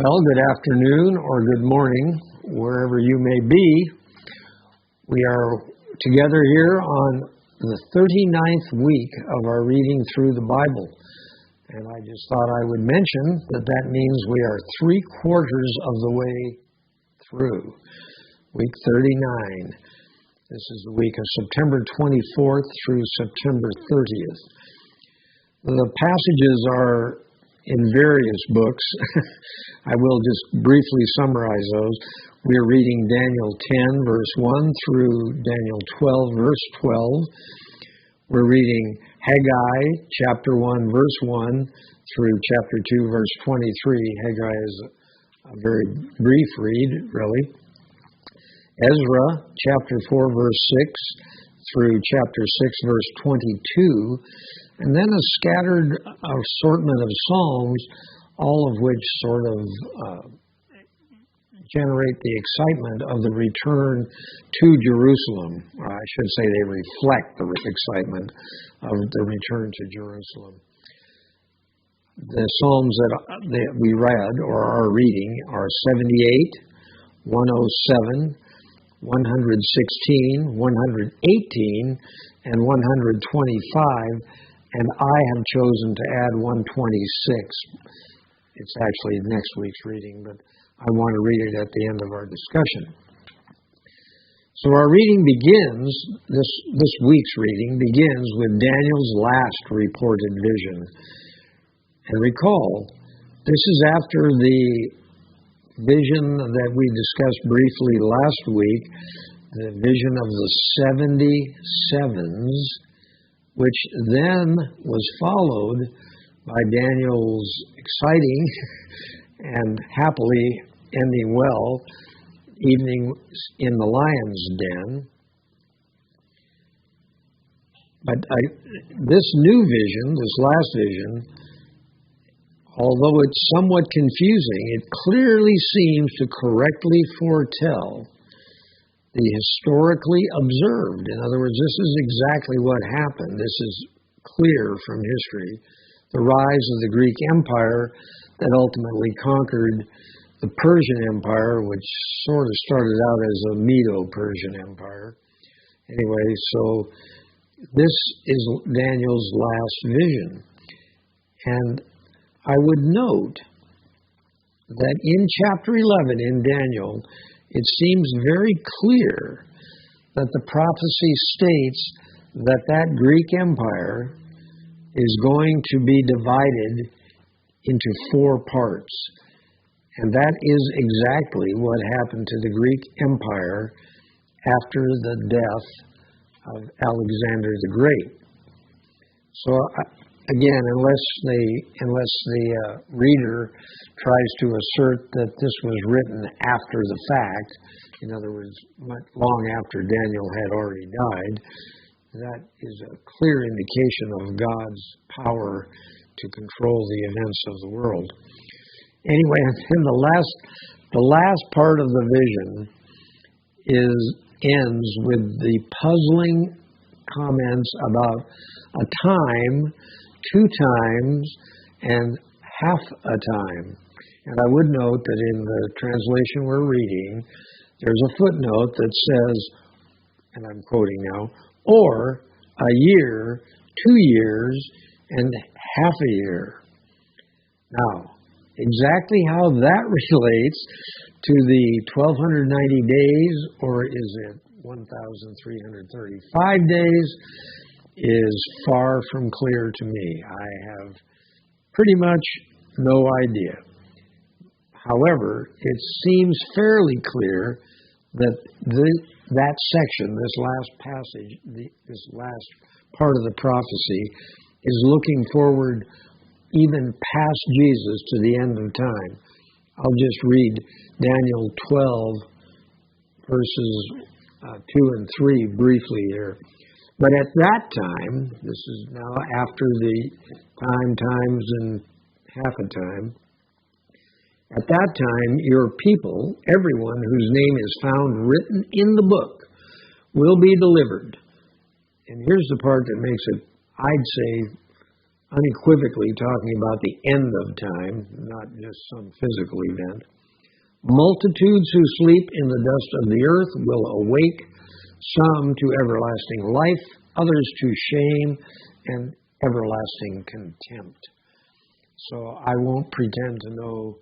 Well, good afternoon or good morning, wherever you may be. We are together here on the 39th week of our reading through the Bible. And I just thought I would mention that means we are 3/4 of the way through. Week 39. This is the week of September 24th through September 30th. The passages are in various books. I will just briefly summarize those. We are reading Daniel 10, verse 1 through Daniel 12, verse 12. We're reading Haggai, chapter 1, verse 1 through chapter 2, verse 23. Haggai is a very brief read, really. Ezra, chapter 4, verse 6 through chapter 6, verse 22. And then a scattered assortment of Psalms, all of which sort of generate the excitement of the return to Jerusalem. Or I should say they reflect the excitement of the return to Jerusalem. The Psalms that we read or are reading are 78, 107, 116, 118, and 125. And I have chosen to add 126. It's actually next week's reading, but I want to read it at the end of our discussion. So our reading begins, this week's reading begins with Daniel's last reported vision. And recall, this is after the vision that we discussed briefly last week, the vision of the 70 sevens, which then was followed by Daniel's exciting and happily ending well evening in the lion's den. But this new vision, this last vision, although it's somewhat confusing, it clearly seems to correctly foretell the historically observed. In other words, this is exactly what happened. This is clear from history. The rise of the Greek Empire that ultimately conquered the Persian Empire, which sort of started out as a Medo-Persian Empire. Anyway, so this is Daniel's last vision. And I would note that in chapter 11 in Daniel, it seems very clear that the prophecy states that Greek Empire is going to be divided into 4 parts. And that is exactly what happened to the Greek Empire after the death of Alexander the Great. So again, unless the reader tries to assert that this was written after the fact, in other words, long after Daniel had already died, that is a clear indication of God's power to control the events of the world. Anyway, and the last part of the vision ends with the puzzling comments about a time, 2 times, and half a time. And I would note that in the translation we're reading, there's a footnote that says, and I'm quoting now, or a year, 2 years, and half a year. Now, exactly how that relates to the 1,290 days, or is it 1,335 days, is far from clear to me. I have pretty much no idea. However, it seems fairly clear that that section, this last passage, this last part of the prophecy, is looking forward even past Jesus to the end of time. I'll just read Daniel 12, verses 2 and 3 briefly here. But at that time, this is now after the times, and half a time, at that time, your people, everyone whose name is found written in the book, will be delivered. And here's the part that makes it, I'd say, unequivocally talking about the end of time, not just some physical event. Multitudes who sleep in the dust of the earth will awake, some to everlasting life, others to shame and everlasting contempt. So I won't pretend to know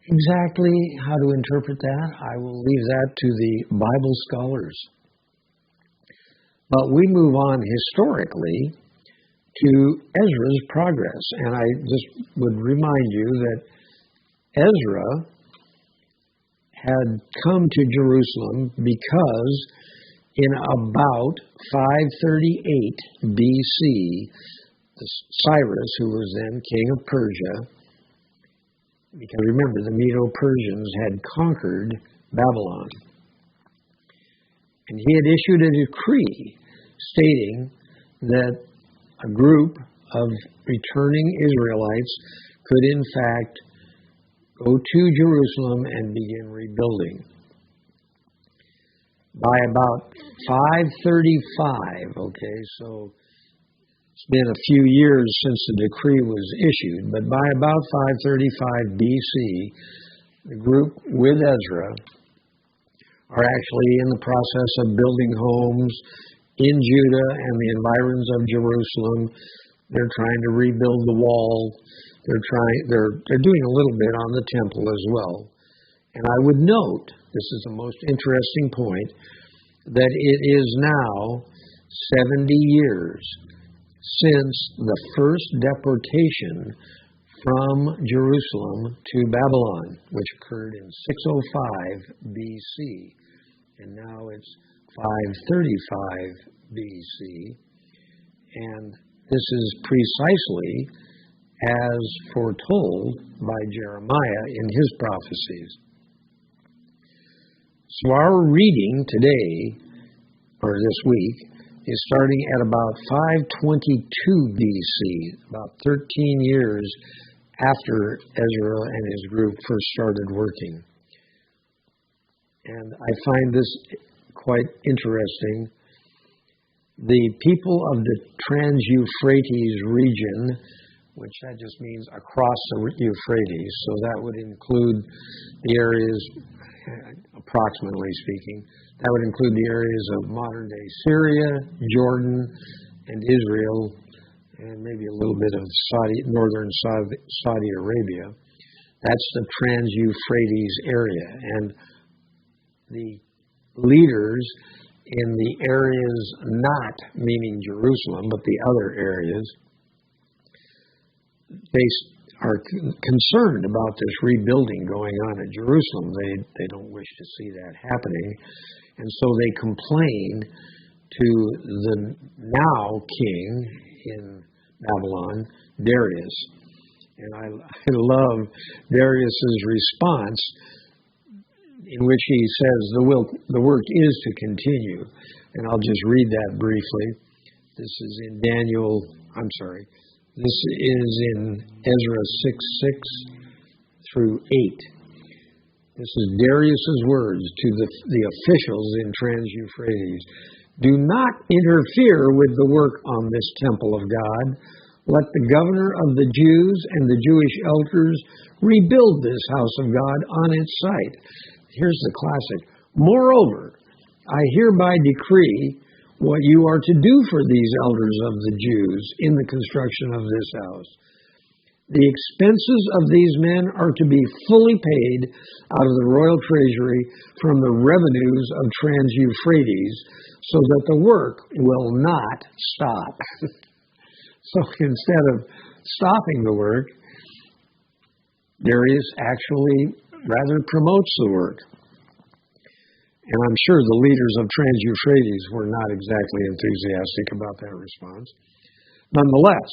exactly how to interpret that. I will leave that to the Bible scholars. But we move on historically to Ezra's progress. And I just would remind you that Ezra had come to Jerusalem because in about 538 BC, Cyrus, who was then king of Persia, because remember, the Medo-Persians had conquered Babylon. And he had issued a decree stating that a group of returning Israelites could in fact go to Jerusalem and begin rebuilding. By about 535, so it's been a few years since the decree was issued, but by about 535 BC, the group with Ezra are actually in the process of building homes in Judah and the environs of Jerusalem. They're trying to rebuild the wall. They're doing a little bit on the temple as well. And I would note, this is the most interesting point, that it is now 70 years since the first deportation from Jerusalem to Babylon, which occurred in 605 BC. And now it's 535 BC. And this is precisely as foretold by Jeremiah in his prophecies. So our reading today, or this week, is starting at about 522 BC, about 13 years after Ezra and his group first started working. And I find this quite interesting. The people of the Trans-Euphrates region, which that just means across the Euphrates, so that would include the areas, approximately speaking, that would include the areas of modern-day Syria, Jordan, and Israel, and maybe a little bit of northern Saudi Arabia. That's the Trans-Euphrates area. And the leaders in the areas not meaning Jerusalem, but the other areas, they are concerned about this rebuilding going on at Jerusalem. They don't wish to see that happening. And so they complain to the now king in Babylon, Darius. And I love Darius's response, in which he says the work is to continue. And I'll just read that briefly. This is in this is in Ezra 6:6 through 8. This is Darius's words to the officials in Trans-Euphrates. Do not interfere with the work on this temple of God. Let the governor of the Jews and the Jewish elders rebuild this house of God on its site. Here's the classic. Moreover, I hereby decree what you are to do for these elders of the Jews in the construction of this house. The expenses of these men are to be fully paid out of the royal treasury from the revenues of Trans-Euphrates, so that the work will not stop. So instead of stopping the work, Darius actually rather promotes the work. And I'm sure the leaders of Trans-Euphrates were not exactly enthusiastic about that response. Nonetheless,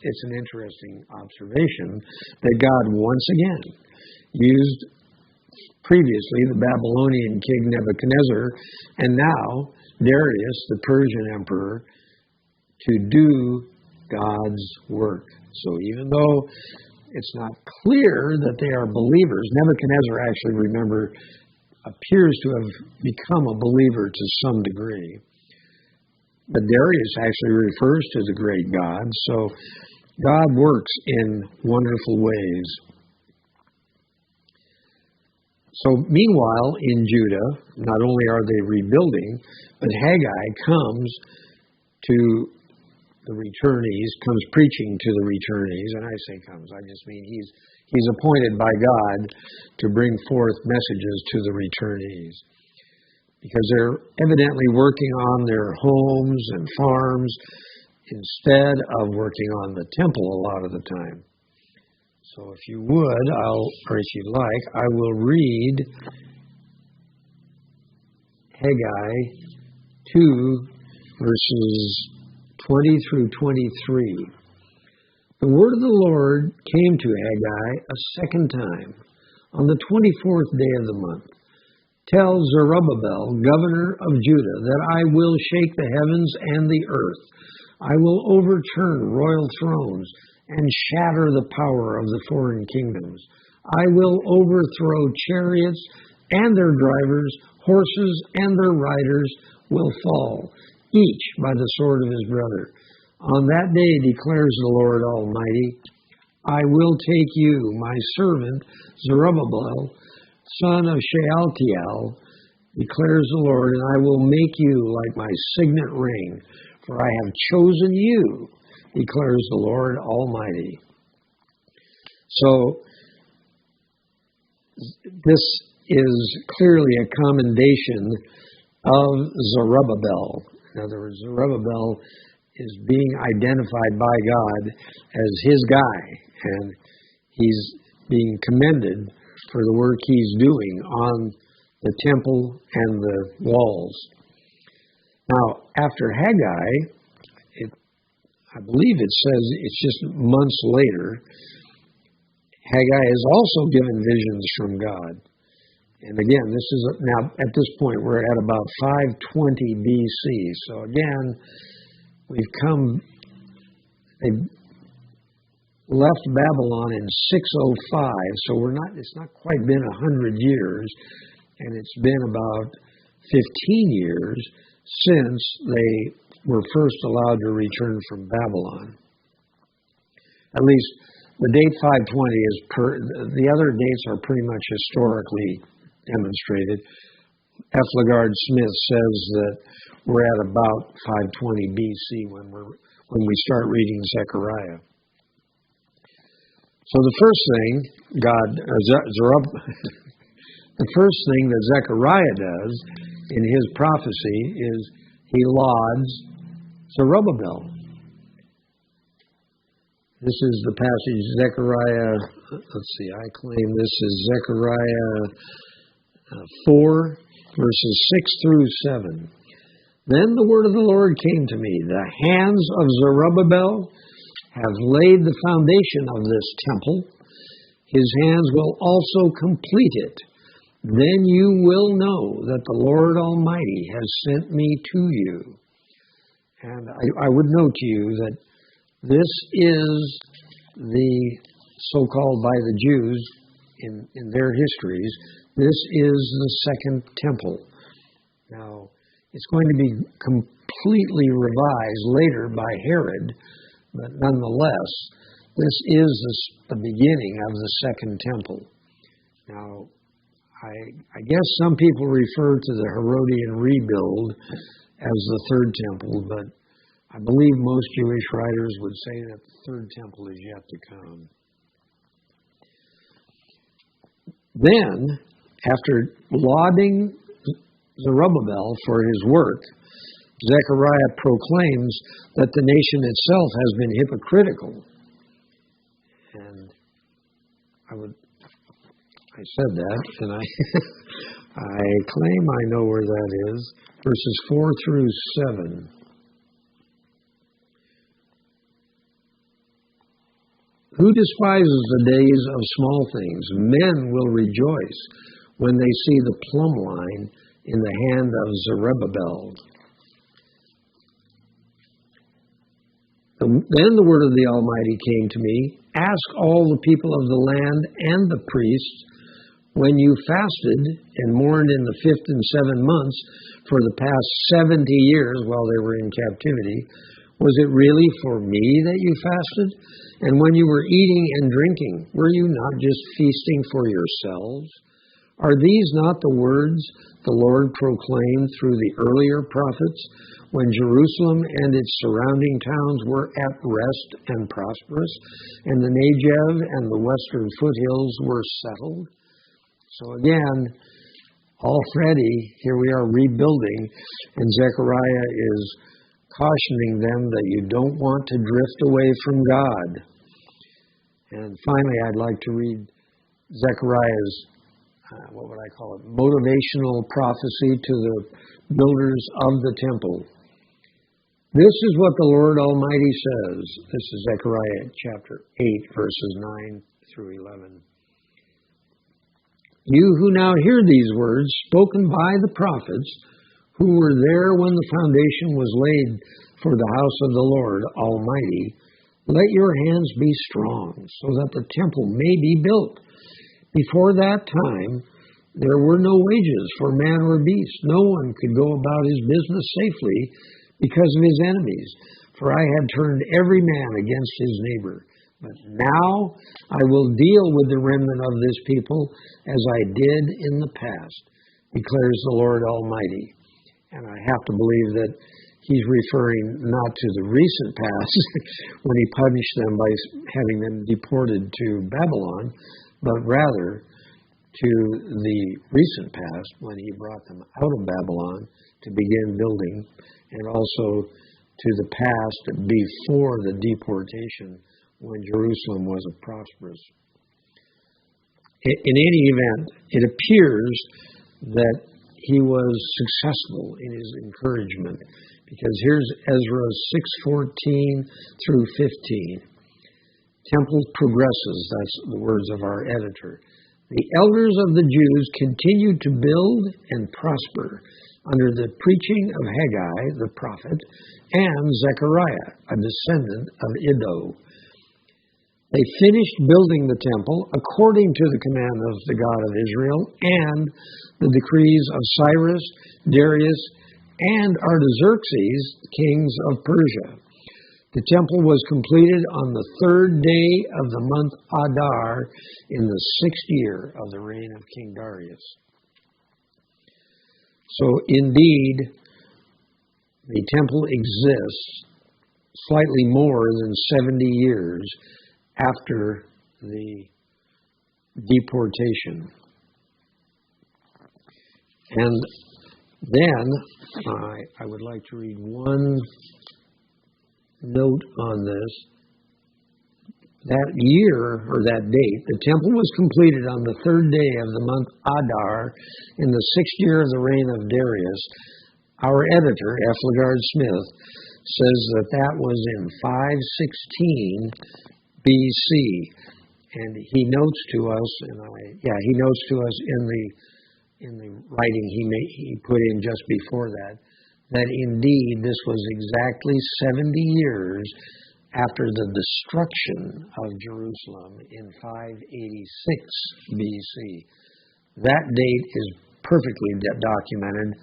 it's an interesting observation that God once again used previously the Babylonian king Nebuchadnezzar and now Darius, the Persian emperor, to do God's work. So even though it's not clear that they are believers, Nebuchadnezzar actually, appears to have become a believer to some degree. But Darius actually refers to the great God. So God works in wonderful ways. So meanwhile, in Judah, not only are they rebuilding, but Haggai comes to the returnees, comes preaching to the returnees, and I say comes, I just mean he's appointed by God to bring forth messages to the returnees, because they're evidently working on their homes and farms instead of working on the temple a lot of the time. So if you would, or if you'd like, I will read Haggai 2, verses 20 through 23. The word of the Lord came to Haggai a second time on the 24th day of the month. Tell Zerubbabel, governor of Judah, that I will shake the heavens and the earth. I will overturn royal thrones and shatter the power of the foreign kingdoms. I will overthrow chariots and their drivers, horses and their riders will fall, each by the sword of his brother. On that day, declares the Lord Almighty, I will take you, my servant Zerubbabel, son of Shealtiel, declares the Lord, and I will make you like my signet ring, for I have chosen you, declares the Lord Almighty. So, this is clearly a commendation of Zerubbabel. In other words, Zerubbabel is being identified by God as his guy, and he's being commended for the work he's doing on the temple and the walls. Now, after Haggai, I believe it says it's just months later, Haggai is also given visions from God. And again, this is now at this point we're at about 520 BC. So again, they've left Babylon in 605. So it's not quite been 100 years, and it's been about 15 years since they were first allowed to return from Babylon. At least the date 520 is the other dates are pretty much historically demonstrated. F. LaGard Smith says that we're at about 520 BC when we start reading Zechariah. So the first thing the first thing that Zechariah does in his prophecy is he lauds Zerubbabel. This is the passage, Zechariah, let's see, I claim this is Zechariah 4, verses 6 through 7. Then the word of the Lord came to me, the hands of Zerubbabel have laid the foundation of this temple. His hands will also complete it. Then you will know that the Lord Almighty has sent me to you. And I would note to you that this is the so-called by the Jews in their histories, this is the second temple. Now, it's going to be completely revised later by Herod, but nonetheless, this is the beginning of the second temple. Now, I guess some people refer to the Herodian rebuild as the third temple, but I believe most Jewish writers would say that the third temple is yet to come. Then, after lauding Zerubbabel for his work, Zechariah proclaims that the nation itself has been hypocritical. And I said that, and I claim I know where that is. Verses 4 through 7. Who despises the days of small things? Men will rejoice when they see the plumb line in the hand of Zerubbabel. Then the word of the Almighty came to me, ask all the people of the land and the priests, when you fasted and mourned in the 5th and 7th months for the past 70 years while they were in captivity, was it really for me that you fasted? And when you were eating and drinking, were you not just feasting for yourselves? Are these not the words the Lord proclaimed through the earlier prophets, when Jerusalem and its surrounding towns were at rest and prosperous, and the Negev and the western foothills were settled? So again, already, here we are rebuilding, and Zechariah is cautioning them that you don't want to drift away from God. And finally, I'd like to read Zechariah's, motivational prophecy to the builders of the temple. This is what the Lord Almighty says. This is Zechariah chapter 8, verses 9 through 11. You who now hear these words spoken by the prophets, who were there when the foundation was laid for the house of the Lord Almighty, let your hands be strong, so that the temple may be built. Before that time, there were no wages for man or beast. No one could go about his business safely because of his enemies, for I had turned every man against his neighbor. But now I will deal with the remnant of this people as I did in the past, declares the Lord Almighty. And I have to believe that he's referring not to the recent past, when he punished them by having them deported to Babylon, but rather to the recent past, when he brought them out of Babylon to begin building, and also to the past before the deportation, when Jerusalem was prosperous. In any event, it appears that he was successful in his encouragement, because here's Ezra 6:14 through 15. Temple progresses, that's the words of our editor. The elders of the Jews continued to build and prosper under the preaching of Haggai the prophet and Zechariah, a descendant of Iddo. They finished building the temple according to the command of the God of Israel and the decrees of Cyrus, Darius, and Artaxerxes, kings of Persia. The temple was completed on the 3rd day of the month Padar in the 6th year of the reign of King Darius. So indeed, the temple exists slightly more than 70 years after the deportation. And then I would like to read one note on this. That year, or that date, the temple was completed on the 3rd day of the month Adar in the 6th year of the reign of Darius. Our editor, F. LaGard Smith, says that was in 516 BC. And he notes to us, he notes to us in the writing he put in just before that indeed this was exactly 70 years after the destruction of Jerusalem in 586 BC. That date is perfectly documented,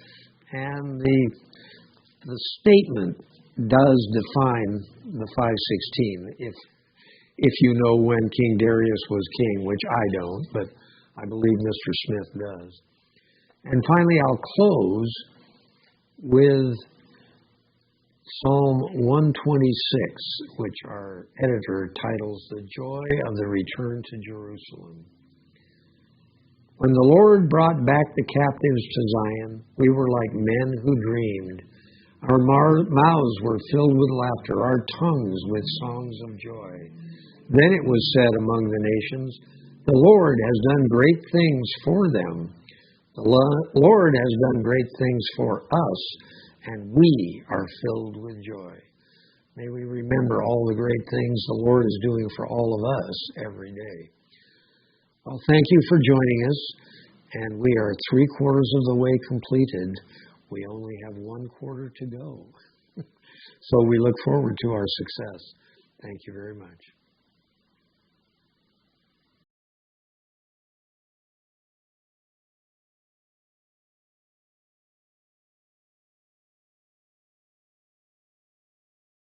and the statement does define the 516, if you know when King Darius was king, which I don't, but I believe Mr. Smith does. And finally, I'll close with Psalm 126, which our editor titles The Joy of the Return to Jerusalem. When the Lord brought back the captives to Zion, we were like men who dreamed. Our mouths were filled with laughter, our tongues with songs of joy. Then it was said among the nations, the Lord has done great things for them. The Lord has done great things for us, and we are filled with joy. May we remember all the great things the Lord is doing for all of us every day. Well, thank you for joining us, and we are 3/4 of the way completed. We only have 1/4 to go. So we look forward to our success. Thank you very much.